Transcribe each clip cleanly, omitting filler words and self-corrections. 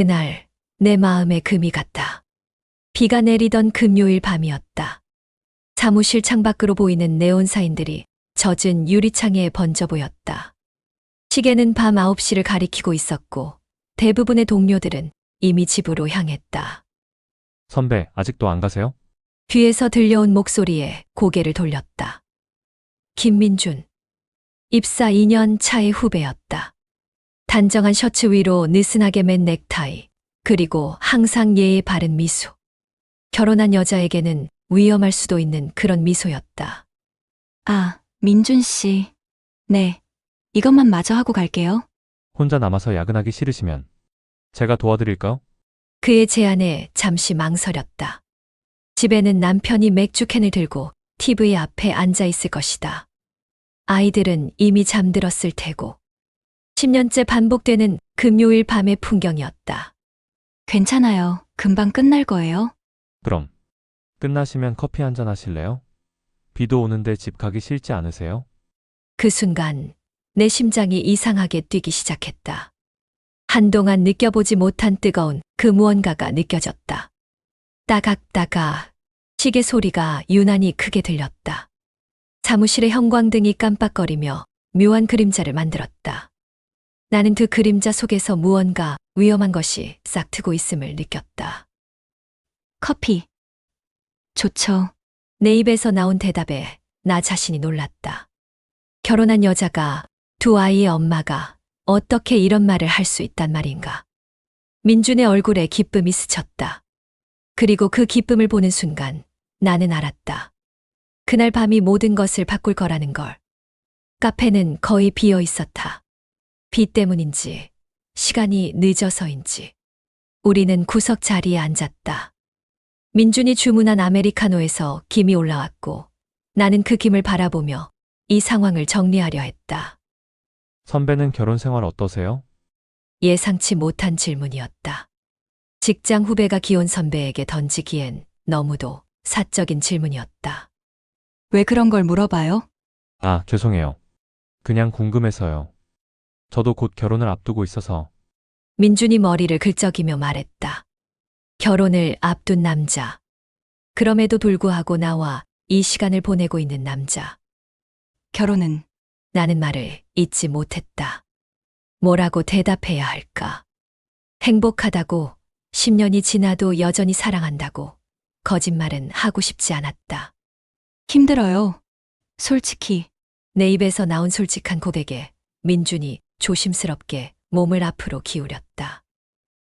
그날 내 마음에 금이 갔다. 비가 내리던 금요일 밤이었다. 사무실 창밖으로 보이는 네온사인들이 젖은 유리창에 번져 보였다. 시계는 밤 9시를 가리키고 있었고 대부분의 동료들은 이미 집으로 향했다. 선배, 아직도 안 가세요? 뒤에서 들려온 목소리에 고개를 돌렸다. 김민준. 입사 2년 차의 후배였다. 단정한 셔츠 위로 느슨하게 맨 넥타이, 그리고 항상 예의 바른 미소. 결혼한 여자에게는 위험할 수도 있는 그런 미소였다. 아, 민준 씨. 네. 이것만 마저 하고 갈게요. 혼자 남아서 야근하기 싫으시면 제가 도와드릴까요? 그의 제안에 잠시 망설였다. 집에는 남편이 맥주캔을 들고 TV 앞에 앉아 있을 것이다. 아이들은 이미 잠들었을 테고. 10년째 반복되는 금요일 밤의 풍경이었다. 괜찮아요. 금방 끝날 거예요. 그럼 끝나시면 커피 한잔 하실래요? 비도 오는데 집 가기 싫지 않으세요? 그 순간 내 심장이 이상하게 뛰기 시작했다. 한동안 느껴보지 못한 뜨거운 그 무언가가 느껴졌다. 따각따각 시계 소리가 유난히 크게 들렸다. 사무실의 형광등이 깜빡거리며 묘한 그림자를 만들었다. 나는 그 그림자 속에서 무언가 위험한 것이 싹트고 있음을 느꼈다. 커피. 좋죠. 내 입에서 나온 대답에 나 자신이 놀랐다. 결혼한 여자가, 두 아이의 엄마가 어떻게 이런 말을 할 수 있단 말인가. 민준의 얼굴에 기쁨이 스쳤다. 그리고 그 기쁨을 보는 순간 나는 알았다. 그날 밤이 모든 것을 바꿀 거라는 걸. 카페는 거의 비어 있었다. 비 때문인지, 시간이 늦어서인지. 우리는 구석 자리에 앉았다. 민준이 주문한 아메리카노에서 김이 올라왔고 나는 그 김을 바라보며 이 상황을 정리하려 했다. 선배는 결혼 생활 어떠세요? 예상치 못한 질문이었다. 직장 후배가 기혼 선배에게 던지기엔 너무도 사적인 질문이었다. 왜 그런 걸 물어봐요? 아, 죄송해요. 그냥 궁금해서요. 저도 곧 결혼을 앞두고 있어서. 민준이 머리를 긁적이며 말했다. 결혼을 앞둔 남자. 그럼에도 불구하고 나와 이 시간을 보내고 있는 남자. 결혼은 나는 말을 잇지 못했다. 뭐라고 대답해야 할까? 행복하다고, 10년이 지나도 여전히 사랑한다고, 거짓말은 하고 싶지 않았다. 힘들어요. 솔직히 내 입에서 나온 솔직한 고백에 민준이 조심스럽게 몸을 앞으로 기울였다.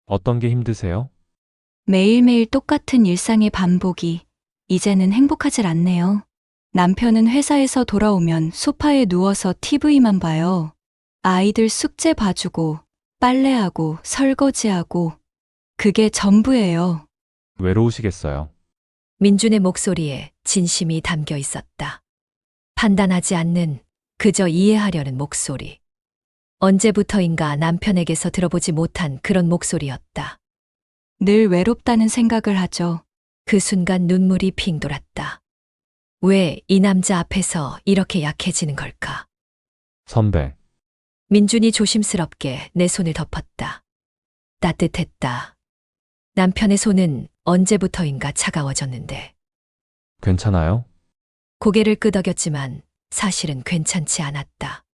어떤 게 힘드세요? 매일매일 똑같은 일상의 반복이 이제는 행복하질 않네요. 남편은 회사에서 돌아오면 소파에 누워서 TV만 봐요. 아이들 숙제 봐주고, 빨래하고, 설거지하고. 그게 전부예요. 외로우시겠어요. 민준의 목소리에 진심이 담겨 있었다. 판단하지 않는, 그저 이해하려는 목소리. 언제부터인가 남편에게서 들어보지 못한 그런 목소리였다. 늘 외롭다는 생각을 하죠. 그 순간 눈물이 핑 돌았다. 왜 이 남자 앞에서 이렇게 약해지는 걸까? 선배, 민준이 조심스럽게 내 손을 덮었다. 따뜻했다. 남편의 손은 언제부터인가 차가워졌는데 괜찮아요? 고개를 끄덕였지만 사실은 괜찮지 않았다.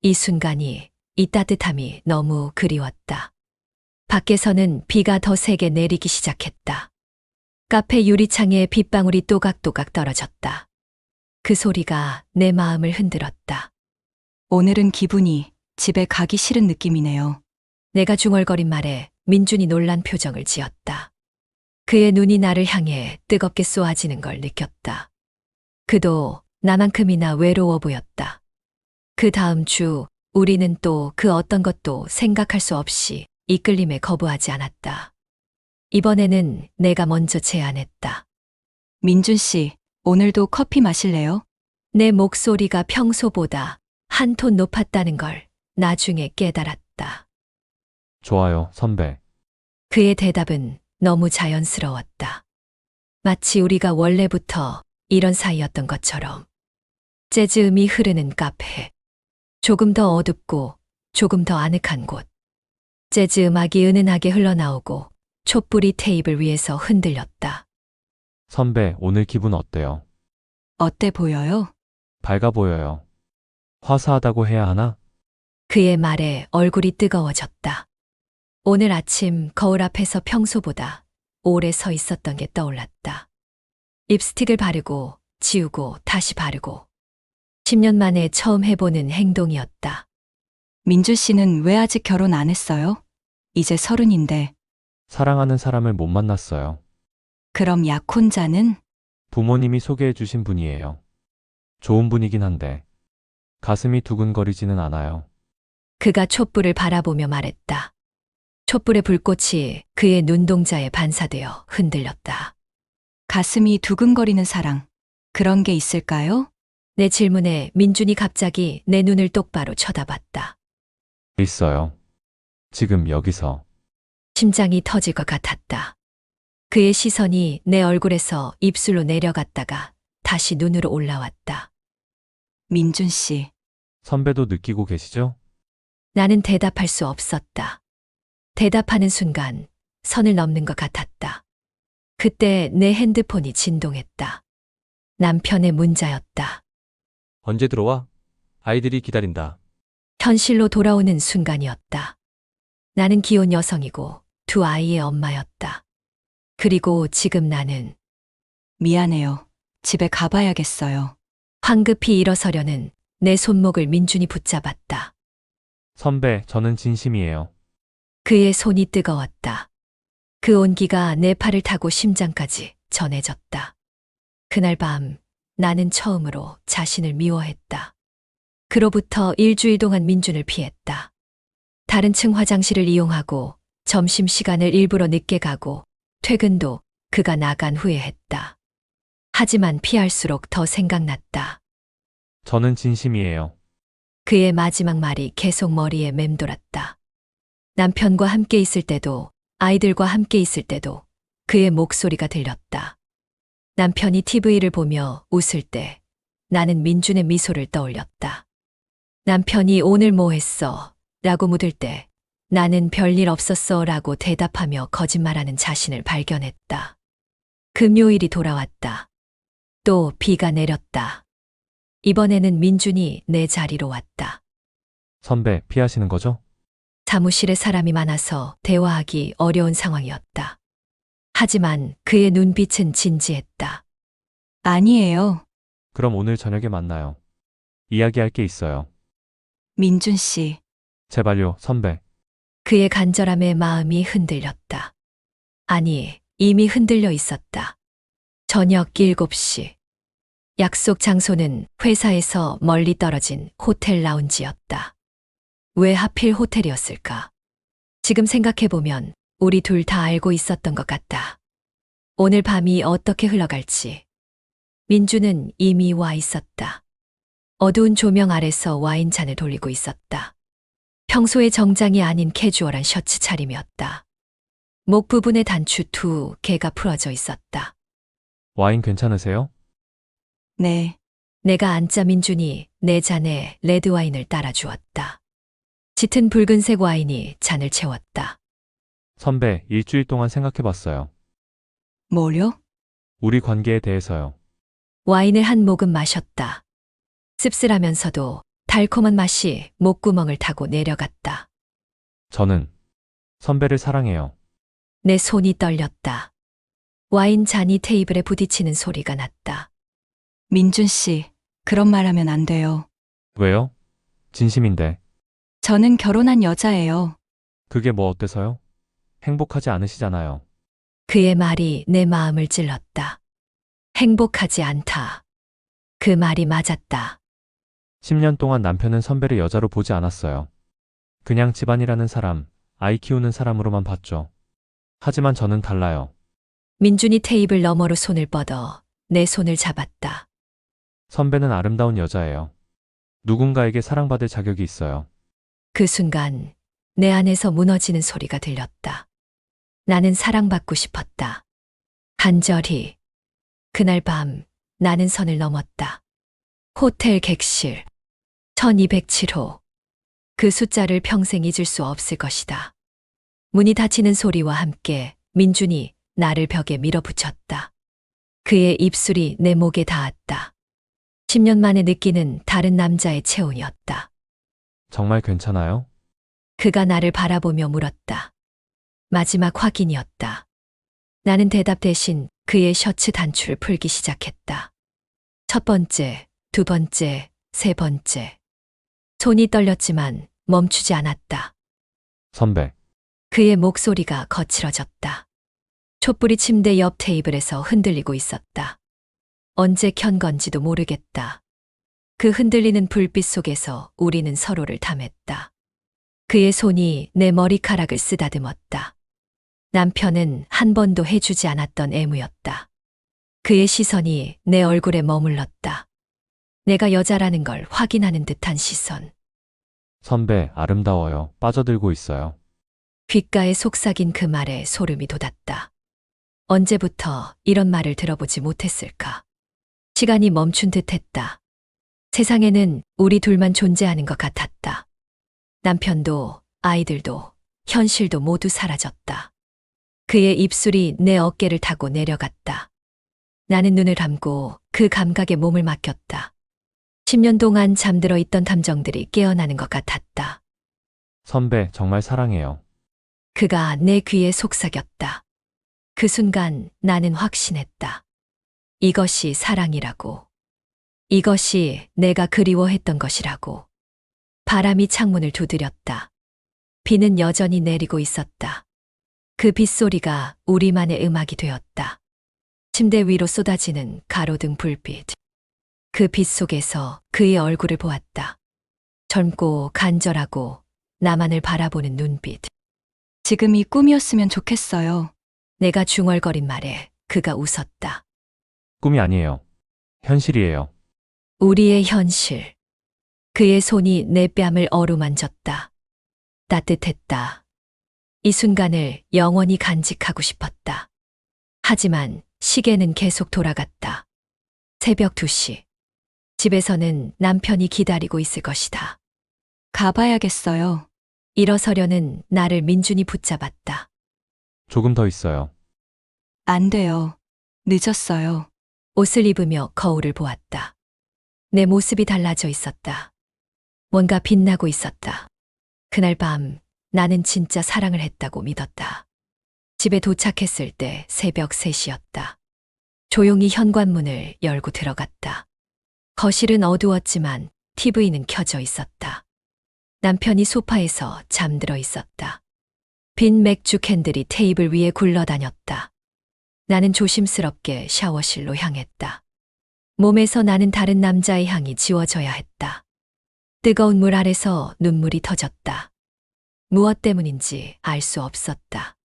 이 순간이, 이 따뜻함이 너무 그리웠다. 밖에서는 비가 더 세게 내리기 시작했다. 카페 유리창에 빗방울이 또각또각 떨어졌다. 그 소리가 내 마음을 흔들었다. 오늘은 기분이 집에 가기 싫은 느낌이네요. 내가 중얼거린 말에 민준이 놀란 표정을 지었다. 그의 눈이 나를 향해 뜨겁게 쏘아지는 걸 느꼈다. 그도 나만큼이나 외로워 보였다. 그 다음 주 우리는 또 그 어떤 것도 생각할 수 없이 이끌림에 거부하지 않았다. 이번에는 내가 먼저 제안했다. 민준 씨, 오늘도 커피 마실래요? 내 목소리가 평소보다 한 톤 높았다는 걸 나중에 깨달았다. 좋아요, 선배. 그의 대답은 너무 자연스러웠다. 마치 우리가 원래부터 이런 사이였던 것처럼. 재즈 음이 흐르는 카페. 조금 더 어둡고 조금 더 아늑한 곳. 재즈 음악이 은은하게 흘러나오고 촛불이 테이블 위에서 흔들렸다. 선배, 오늘 기분 어때요? 어때 보여요? 밝아 보여요. 화사하다고 해야 하나? 그의 말에 얼굴이 뜨거워졌다. 오늘 아침 거울 앞에서 평소보다 오래 서 있었던 게 떠올랐다. 립스틱을 바르고 지우고 다시 바르고 10년 만에 처음 해보는 행동이었다. 민준 씨는 왜 아직 결혼 안 했어요? 이제 30인데. 사랑하는 사람을 못 만났어요. 그럼 약혼자는? 부모님이 소개해 주신 분이에요. 좋은 분이긴 한데 가슴이 두근거리지는 않아요. 그가 촛불을 바라보며 말했다. 촛불의 불꽃이 그의 눈동자에 반사되어 흔들렸다. 가슴이 두근거리는 사랑. 그런 게 있을까요? 내 질문에 민준이 갑자기 내 눈을 똑바로 쳐다봤다. 있어요. 지금 여기서. 심장이 터질 것 같았다. 그의 시선이 내 얼굴에서 입술로 내려갔다가 다시 눈으로 올라왔다. 민준 씨. 선배도 느끼고 계시죠? 나는 대답할 수 없었다. 대답하는 순간 선을 넘는 것 같았다. 그때 내 핸드폰이 진동했다. 남편의 문자였다. 언제 들어와? 아이들이 기다린다. 현실로 돌아오는 순간이었다. 나는 기혼 여성이고 두 아이의 엄마였다. 그리고 지금 나는 미안해요. 집에 가봐야겠어요. 황급히 일어서려는 내 손목을 민준이 붙잡았다. 선배, 저는 진심이에요. 그의 손이 뜨거웠다. 그 온기가 내 팔을 타고 심장까지 전해졌다. 그날 밤 나는 처음으로 자신을 미워했다. 그로부터 일주일 동안 민준을 피했다. 다른 층 화장실을 이용하고 점심시간을 일부러 늦게 가고 퇴근도 그가 나간 후에 했다. 하지만 피할수록 더 생각났다. 저는 진심이에요. 그의 마지막 말이 계속 머리에 맴돌았다. 남편과 함께 있을 때도 아이들과 함께 있을 때도 그의 목소리가 들렸다. 남편이 TV를 보며 웃을 때 나는 민준의 미소를 떠올렸다. 남편이 오늘 뭐 했어? 라고 묻을 때 나는 별일 없었어 라고 대답하며 거짓말하는 자신을 발견했다. 금요일이 돌아왔다. 또 비가 내렸다. 이번에는 민준이 내 자리로 왔다. 선배, 피하시는 거죠? 사무실에 사람이 많아서 대화하기 어려운 상황이었다. 하지만 그의 눈빛은 진지했다. 아니에요. 그럼 오늘 저녁에 만나요. 이야기할 게 있어요. 민준 씨. 제발요, 선배. 그의 간절함에 마음이 흔들렸다. 아니, 이미 흔들려 있었다. 저녁 7시. 약속 장소는 회사에서 멀리 떨어진 호텔 라운지였다. 왜 하필 호텔이었을까? 지금 생각해보면 우리 둘 다 알고 있었던 것 같다. 오늘 밤이 어떻게 흘러갈지. 민주는 이미 와 있었다. 어두운 조명 아래서 와인잔을 돌리고 있었다. 평소의 정장이 아닌 캐주얼한 셔츠 차림이었다. 목 부분에 단추 2개가 풀어져 있었다. 와인 괜찮으세요? 네. 내가 앉자 민준이 내 잔에 레드와인을 따라주었다. 짙은 붉은색 와인이 잔을 채웠다. 선배, 일주일 동안 생각해봤어요. 뭐요? 우리 관계에 대해서요. 와인을 한 모금 마셨다. 씁쓸하면서도 달콤한 맛이 목구멍을 타고 내려갔다. 저는 선배를 사랑해요. 내 손이 떨렸다. 와인 잔이 테이블에 부딪히는 소리가 났다. 민준 씨. 그런 말 하면 안 돼요. 왜요? 진심인데. 저는 결혼한 여자예요. 그게 뭐 어때서요? 행복하지 않으시잖아요. 그의 말이 내 마음을 찔렀다. 행복하지 않다. 그 말이 맞았다. 10년 동안 남편은 선배를 여자로 보지 않았어요. 그냥 집안이라는 사람, 아이 키우는 사람으로만 봤죠. 하지만 저는 달라요. 민준이 테이블 너머로 손을 뻗어 내 손을 잡았다. 선배는 아름다운 여자예요. 누군가에게 사랑받을 자격이 있어요. 그 순간 내 안에서 무너지는 소리가 들렸다. 나는 사랑받고 싶었다. 간절히. 그날 밤 나는 선을 넘었다. 호텔 객실 1207호. 그 숫자를 평생 잊을 수 없을 것이다. 문이 닫히는 소리와 함께 민준이 나를 벽에 밀어붙였다. 그의 입술이 내 목에 닿았다. 10년 만에 느끼는 다른 남자의 체온이었다. 정말 괜찮아요? 그가 나를 바라보며 물었다. 마지막 확인이었다. 나는 대답 대신 그의 셔츠 단추를 풀기 시작했다. 첫 번째, 두 번째, 세 번째. 손이 떨렸지만 멈추지 않았다. 선배, 그의 목소리가 거칠어졌다. 촛불이 침대 옆 테이블에서 흔들리고 있었다. 언제 켠 건지도 모르겠다. 그 흔들리는 불빛 속에서 우리는 서로를 탐했다. 그의 손이 내 머리카락을 쓰다듬었다. 남편은 한 번도 해주지 않았던 애무였다. 그의 시선이 내 얼굴에 머물렀다. 내가 여자라는 걸 확인하는 듯한 시선. 선배, 아름다워요. 빠져들고 있어요. 귓가에 속삭인 그 말에 소름이 돋았다. 언제부터 이런 말을 들어보지 못했을까? 시간이 멈춘 듯 했다. 세상에는 우리 둘만 존재하는 것 같았다. 남편도, 아이들도, 현실도 모두 사라졌다. 그의 입술이 내 어깨를 타고 내려갔다. 나는 눈을 감고 그 감각에 몸을 맡겼다. 10년 동안 잠들어 있던 감정들이 깨어나는 것 같았다. 선배, 정말 사랑해요. 그가 내 귀에 속삭였다. 그 순간 나는 확신했다. 이것이 사랑이라고. 이것이 내가 그리워했던 것이라고. 바람이 창문을 두드렸다. 비는 여전히 내리고 있었다. 그 빗소리가 우리만의 음악이 되었다. 침대 위로 쏟아지는 가로등 불빛. 그 빛 속에서 그의 얼굴을 보았다. 젊고 간절하고 나만을 바라보는 눈빛. 지금이 꿈이었으면 좋겠어요. 내가 중얼거린 말에 그가 웃었다. 꿈이 아니에요. 현실이에요. 우리의 현실. 그의 손이 내 뺨을 어루만졌다. 따뜻했다. 이 순간을 영원히 간직하고 싶었다. 하지만 시계는 계속 돌아갔다. 새벽 2시. 집에서는 남편이 기다리고 있을 것이다. 가봐야겠어요. 일어서려는 나를 민준이 붙잡았다. 조금 더 있어요. 안 돼요. 늦었어요. 옷을 입으며 거울을 보았다. 내 모습이 달라져 있었다. 뭔가 빛나고 있었다. 그날 밤 나는 진짜 사랑을 했다고 믿었다. 집에 도착했을 때 새벽 3시였다. 조용히 현관문을 열고 들어갔다. 거실은 어두웠지만 TV는 켜져 있었다. 남편이 소파에서 잠들어 있었다. 빈 맥주 캔들이 테이블 위에 굴러다녔다. 나는 조심스럽게 샤워실로 향했다. 몸에서 나는 다른 남자의 향이 지워져야 했다. 뜨거운 물 아래서 눈물이 터졌다. 무엇 때문인지 알 수 없었다.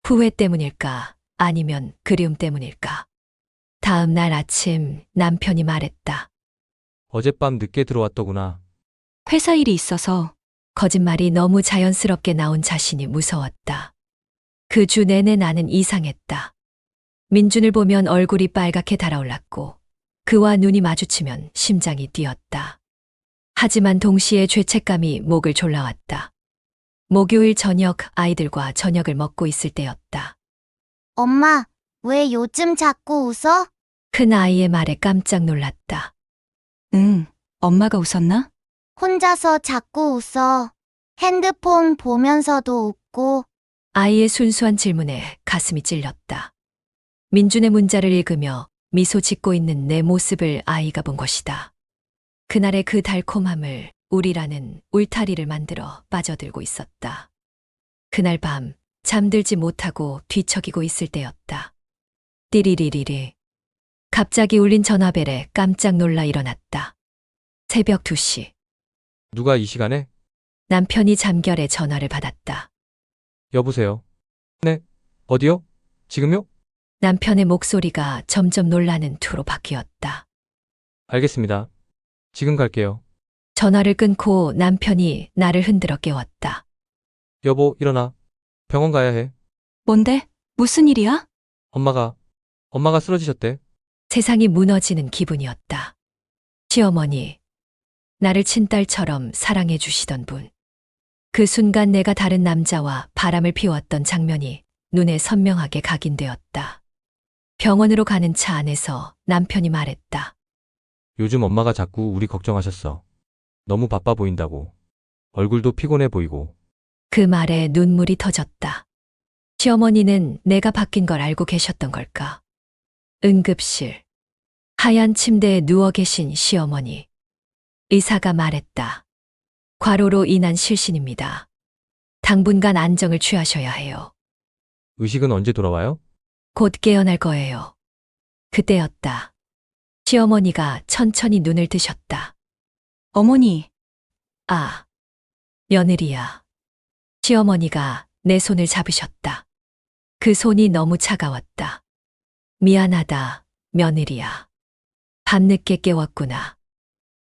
후회 때문일까? 아니면 그리움 때문일까? 다음 날 아침 남편이 말했다. 어젯밤 늦게 들어왔더구나. 회사 일이 있어서 거짓말이 너무 자연스럽게 나온 자신이 무서웠다. 그 주 내내 나는 이상했다. 민준을 보면 얼굴이 빨갛게 달아올랐고 그와 눈이 마주치면 심장이 뛰었다. 하지만 동시에 죄책감이 목을 졸라왔다. 목요일 저녁 아이들과 저녁을 먹고 있을 때였다. 엄마, 왜 요즘 자꾸 웃어? 큰 아이의 말에 깜짝 놀랐다. 응, 엄마가 웃었나? 혼자서 자꾸 웃어. 핸드폰 보면서도 웃고. 아이의 순수한 질문에 가슴이 찔렸다. 민준의 문자를 읽으며 미소 짓고 있는 내 모습을 아이가 본 것이다. 그날의 그 달콤함을 우리라는 울타리를 만들어 빠져들고 있었다. 그날 밤 잠들지 못하고 뒤척이고 있을 때였다. 띠리리리리. 갑자기 울린 전화벨에 깜짝 놀라 일어났다. 새벽 2시. 누가 이 시간에? 남편이 잠결에 전화를 받았다. 여보세요? 네. 어디요? 지금요? 남편의 목소리가 점점 놀라는 투로 바뀌었다. 알겠습니다. 지금 갈게요. 전화를 끊고 남편이 나를 흔들어 깨웠다. 여보, 일어나. 병원 가야 해. 뭔데? 무슨 일이야? 엄마가 쓰러지셨대. 세상이 무너지는 기분이었다. 시어머니, 나를 친딸처럼 사랑해 주시던 분. 그 순간 내가 다른 남자와 바람을 피웠던 장면이 눈에 선명하게 각인되었다. 병원으로 가는 차 안에서 남편이 말했다. 요즘 엄마가 자꾸 우리 걱정하셨어. 너무 바빠 보인다고. 얼굴도 피곤해 보이고. 그 말에 눈물이 터졌다. 시어머니는 내가 바뀐 걸 알고 계셨던 걸까? 응급실. 하얀 침대에 누워 계신 시어머니. 의사가 말했다. 과로로 인한 실신입니다. 당분간 안정을 취하셔야 해요. 의식은 언제 돌아와요? 곧 깨어날 거예요. 그때였다. 시어머니가 천천히 눈을 뜨셨다. 어머니, 아, 며느리야. 시어머니가 내 손을 잡으셨다. 그 손이 너무 차가웠다. 미안하다, 며느리야. 밤늦게 깨웠구나.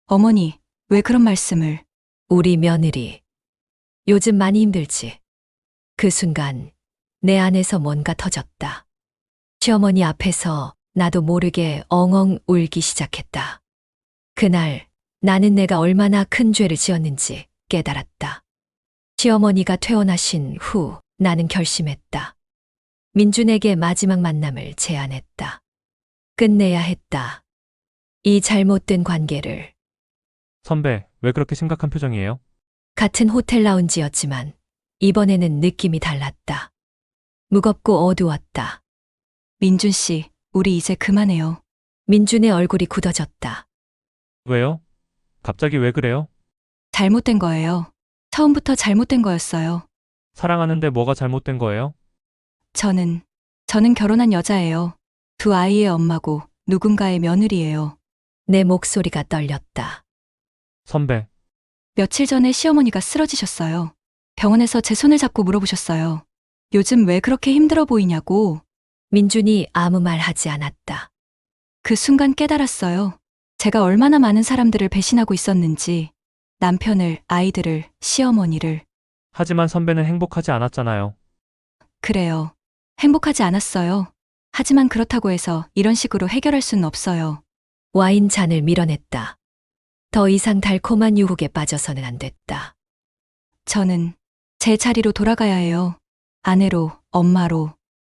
어머니, 왜 그런 말씀을? 우리 며느리. 요즘 많이 힘들지. 그 순간 내 안에서 뭔가 터졌다. 시어머니 앞에서 나도 모르게 엉엉 울기 시작했다. 그날 나는 내가 얼마나 큰 죄를 지었는지 깨달았다. 시어머니가 퇴원하신 후 나는 결심했다. 민준에게 마지막 만남을 제안했다. 끝내야 했다. 이 잘못된 관계를. 선배, 왜 그렇게 심각한 표정이에요? 같은 호텔 라운지였지만 이번에는 느낌이 달랐다. 무겁고 어두웠다. 민준 씨, 우리 이제 그만해요. 민준의 얼굴이 굳어졌다. 왜요? 갑자기 왜 그래요? 잘못된 거예요. 처음부터 잘못된 거였어요. 사랑하는데 뭐가 잘못된 거예요? 저는 결혼한 여자예요. 두 아이의 엄마고 누군가의 며느리예요. 내 목소리가 떨렸다. 선배, 며칠 전에 시어머니가 쓰러지셨어요. 병원에서 제 손을 잡고 물어보셨어요. 요즘 왜 그렇게 힘들어 보이냐고. 민준이 아무 말 하지 않았다. 그 순간 깨달았어요. 제가 얼마나 많은 사람들을 배신하고 있었는지. 남편을, 아이들을, 시어머니를. 하지만 선배는 행복하지 않았잖아요. 그래요. 행복하지 않았어요. 하지만 그렇다고 해서 이런 식으로 해결할 수는 없어요. 와인 잔을 밀어냈다. 더 이상 달콤한 유혹에 빠져서는 안 됐다. 저는 제 자리로 돌아가야 해요. 아내로, 엄마로.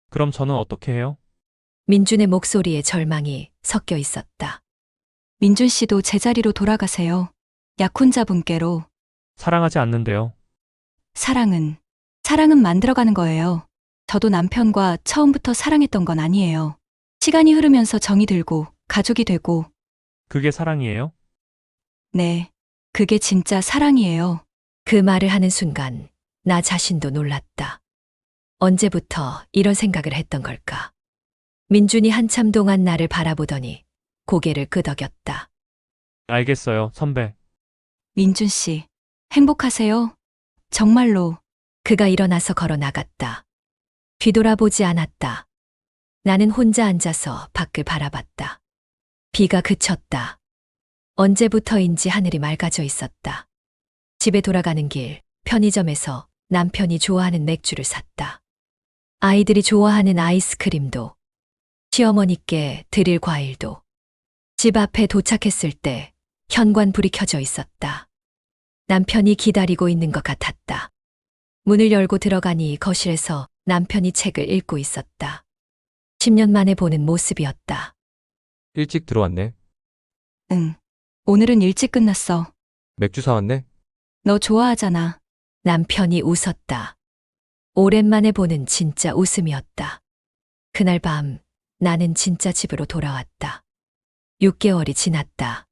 그럼 저는 어떻게 해요? 민준의 목소리에 절망이 섞여 있었다. 민준 씨도 제자리로 돌아가세요. 약혼자분께로. 사랑하지 않는데요. 사랑은 만들어가는 거예요. 저도 남편과 처음부터 사랑했던 건 아니에요. 시간이 흐르면서 정이 들고, 가족이 되고, 그게 사랑이에요? 네, 그게 진짜 사랑이에요. 그 말을 하는 순간 나 자신도 놀랐다. 언제부터 이런 생각을 했던 걸까? 민준이 한참 동안 나를 바라보더니 고개를 끄덕였다. 알겠어요, 선배. 민준 씨, 행복하세요? 정말로. 그가 일어나서 걸어 나갔다. 뒤돌아보지 않았다. 나는 혼자 앉아서 밖을 바라봤다. 비가 그쳤다. 언제부터인지 하늘이 맑아져 있었다. 집에 돌아가는 길, 편의점에서 남편이 좋아하는 맥주를 샀다. 아이들이 좋아하는 아이스크림도, 시어머니께 드릴 과일도. 집 앞에 도착했을 때 현관불이 켜져 있었다. 남편이 기다리고 있는 것 같았다. 문을 열고 들어가니 거실에서 남편이 책을 읽고 있었다. 10년 만에 보는 모습이었다. 일찍 들어왔네. 응. 오늘은 일찍 끝났어. 맥주 사왔네. 너 좋아하잖아. 남편이 웃었다. 오랜만에 보는 진짜 웃음이었다. 그날 밤 나는 진짜 집으로 돌아왔다. 6개월이 지났다.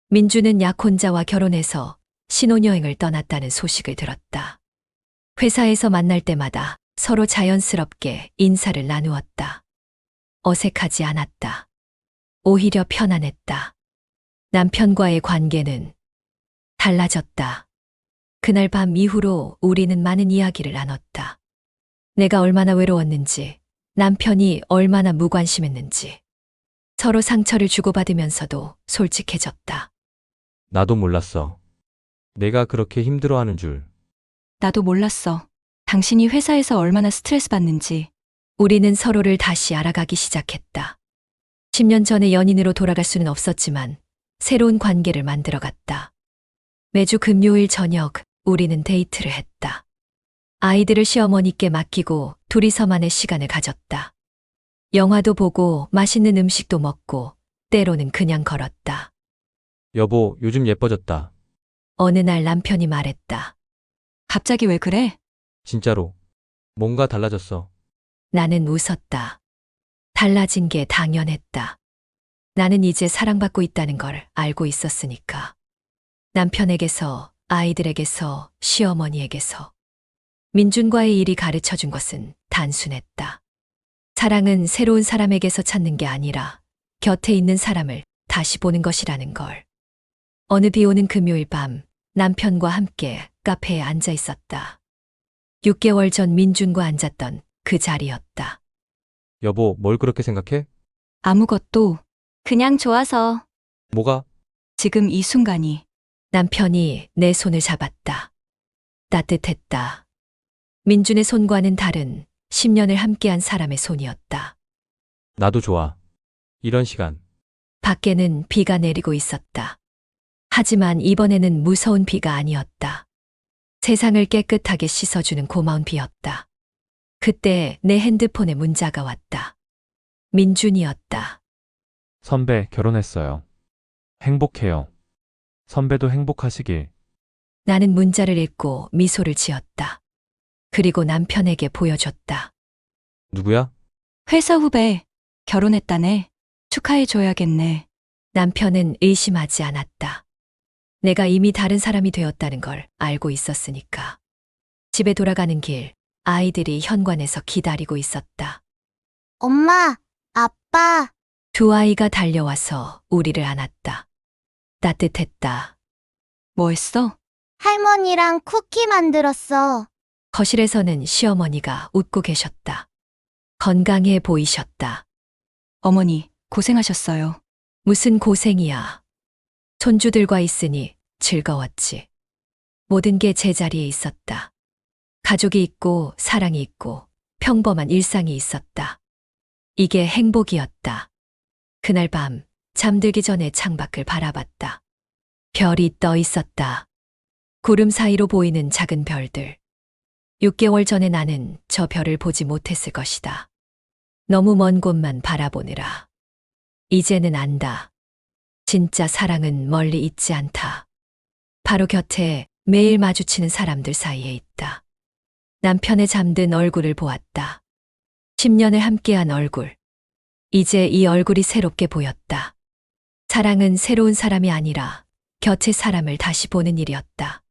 민주는 약혼자와 결혼해서 신혼여행을 떠났다는 소식을 들었다. 회사에서 만날 때마다 서로 자연스럽게 인사를 나누었다. 어색하지 않았다. 오히려 편안했다. 남편과의 관계는 달라졌다. 그날 밤 이후로 우리는 많은 이야기를 나눴다. 내가 얼마나 외로웠는지, 남편이 얼마나 무관심했는지. 서로 상처를 주고받으면서도 솔직해졌다. 나도 몰랐어. 내가 그렇게 힘들어하는 줄. 나도 몰랐어. 당신이 회사에서 얼마나 스트레스 받는지. 우리는 서로를 다시 알아가기 시작했다. 10년 전의 연인으로 돌아갈 수는 없었지만 새로운 관계를 만들어갔다. 매주 금요일 저녁 우리는 데이트를 했다. 아이들을 시어머니께 맡기고 둘이서만의 시간을 가졌다. 영화도 보고 맛있는 음식도 먹고 때로는 그냥 걸었다. 여보, 요즘 예뻐졌다. 어느 날 남편이 말했다. 갑자기 왜 그래? 진짜로. 뭔가 달라졌어. 나는 웃었다. 달라진 게 당연했다. 나는 이제 사랑받고 있다는 걸 알고 있었으니까. 남편에게서, 아이들에게서, 시어머니에게서. 민준과의 일이 가르쳐 준 것은 단순했다. 사랑은 새로운 사람에게서 찾는 게 아니라 곁에 있는 사람을 다시 보는 것이라는 걸. 어느 비 오는 금요일 밤 남편과 함께 카페에 앉아 있었다. 6개월 전 민준과 앉았던 그 자리였다. 여보, 뭘 그렇게 생각해? 아무것도 그냥 좋아서 뭐가? 지금 이 순간이 남편이 내 손을 잡았다. 따뜻했다. 민준의 손과는 다른 10년을 함께한 사람의 손이었다. 나도 좋아. 이런 시간. 밖에는 비가 내리고 있었다. 하지만 이번에는 무서운 비가 아니었다. 세상을 깨끗하게 씻어주는 고마운 비였다. 그때 내 핸드폰에 문자가 왔다. 민준이었다. 선배, 결혼했어요. 행복해요. 선배도 행복하시길. 나는 문자를 읽고 미소를 지었다. 그리고 남편에게 보여줬다. 누구야? 회사 후배 결혼했다네. 축하해줘야겠네. 남편은 의심하지 않았다. 내가 이미 다른 사람이 되었다는 걸 알고 있었으니까. 집에 돌아가는 길, 아이들이 현관에서 기다리고 있었다. 엄마, 아빠, 두 아이가 달려와서 우리를 안았다. 따뜻했다. 뭐 했어? 할머니랑 쿠키 만들었어. 거실에서는 시어머니가 웃고 계셨다. 건강해 보이셨다. 어머니, 고생하셨어요. 무슨 고생이야. 손주들과 있으니 즐거웠지. 모든 게 제자리에 있었다. 가족이 있고 사랑이 있고 평범한 일상이 있었다. 이게 행복이었다. 그날 밤 잠들기 전에 창밖을 바라봤다. 별이 떠 있었다. 구름 사이로 보이는 작은 별들. 6개월 전에 나는 저 별을 보지 못했을 것이다. 너무 먼 곳만 바라보느라. 이제는 안다. 진짜 사랑은 멀리 있지 않다. 바로 곁에 매일 마주치는 사람들 사이에 있다. 남편의 잠든 얼굴을 보았다. 10년을 함께한 얼굴. 이제 이 얼굴이 새롭게 보였다. 사랑은 새로운 사람이 아니라 곁의 사람을 다시 보는 일이었다.